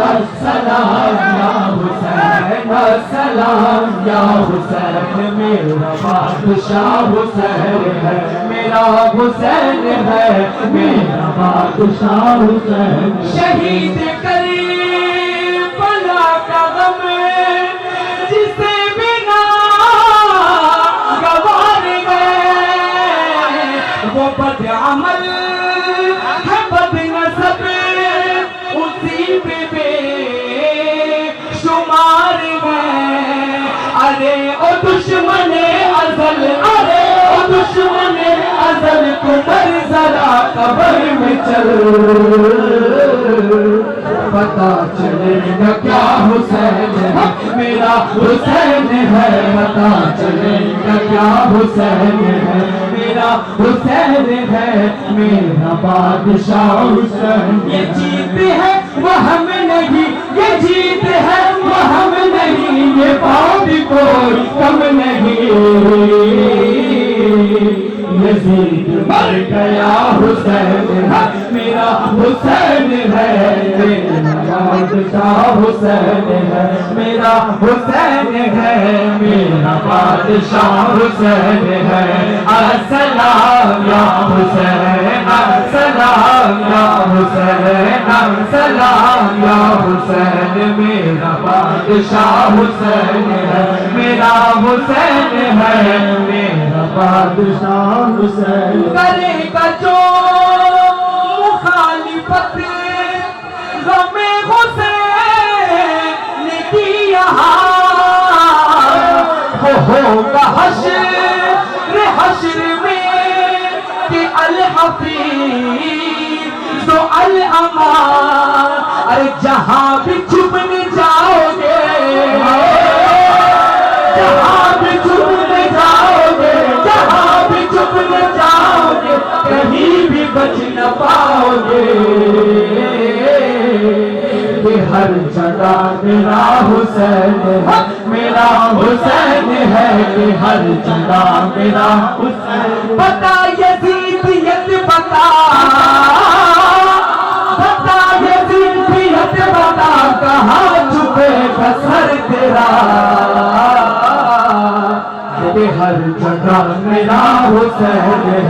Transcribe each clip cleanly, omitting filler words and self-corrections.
السلام یا حسین السلام یا حسین میرا بادشاہ حسین ہے میرا حسین ہے میرا بادشاہ حسین شہید کربلا کا غم جسے بنا گوار گئے وہ بد عمل ہے بد نسب اسی پہ بے شمار گئے ارے او دشمن ازل ارے او دشمن ازل تمہر ذرا قبر میں چل پتا چلے گا کیا حسین ہے میرا حسین ہے پتا چلے گا کیا حسین ہے میرا حسین ہے میرا بادشاہ حسین یہ جیت ہے وہ ہم نہیں یہ جیت ہے وہ ہم نہیں یہ بات کوئی کم نہیں یزید مر گیا حسین ہے میرا حسین ہے میرا بادشاہ حسین ہے میرا حسین ہے میرا بادشاہ حسین ہے السلام یا حسین السلام یا حسین السلام یا حسین میرا بادشاہ حسین ہے میرا حسین ہے میرا بادشاہ حسین کرے گا جو مخالفت غم حسین کی یہاں وہ ہوگا حشر میں کہ الحفیظ تو الامان ارے جہاں بھی چھپنے جاؤ گے جہاں بھی چھپنے جاؤ گے جہاں بھی چھپنے جاؤ گے کہیں بھی بچ نہ پاؤ گے کہ ہر جگہ میرا حسین ہے میرا حسین ہے کہ ہر جگہ میرا حسین بتا یزیدیت بتا بتا یزیدیت بتا کہاں چھپے گا سر تیرا کہ ہر جگہ میرا حسین ہے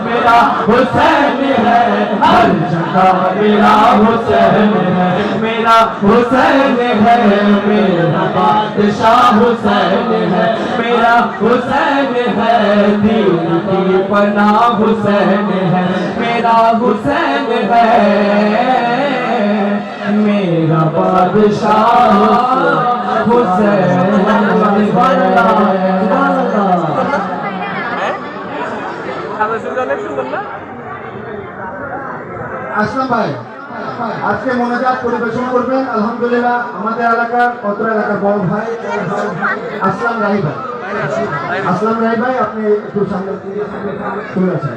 میرا حسین ہے ہر جگہ میرا حسین ہے میرا حسین ہے میرا بادشاہ حسین ہے میرا حسین ہے دین کی پناہ حسین ہے میرا حسین ہے میرا بادشاہ حسین আসলাম ভাই আজকে মোনাজাত পরিবেশন করবেন আলহামদুলিল্লাহ আমাদের এলাকার অত্র এলাকার বড় ভাই আসলাম রায় ভাই আসলাম রায় ভাই আপনি একটু সামনে চলে আসেন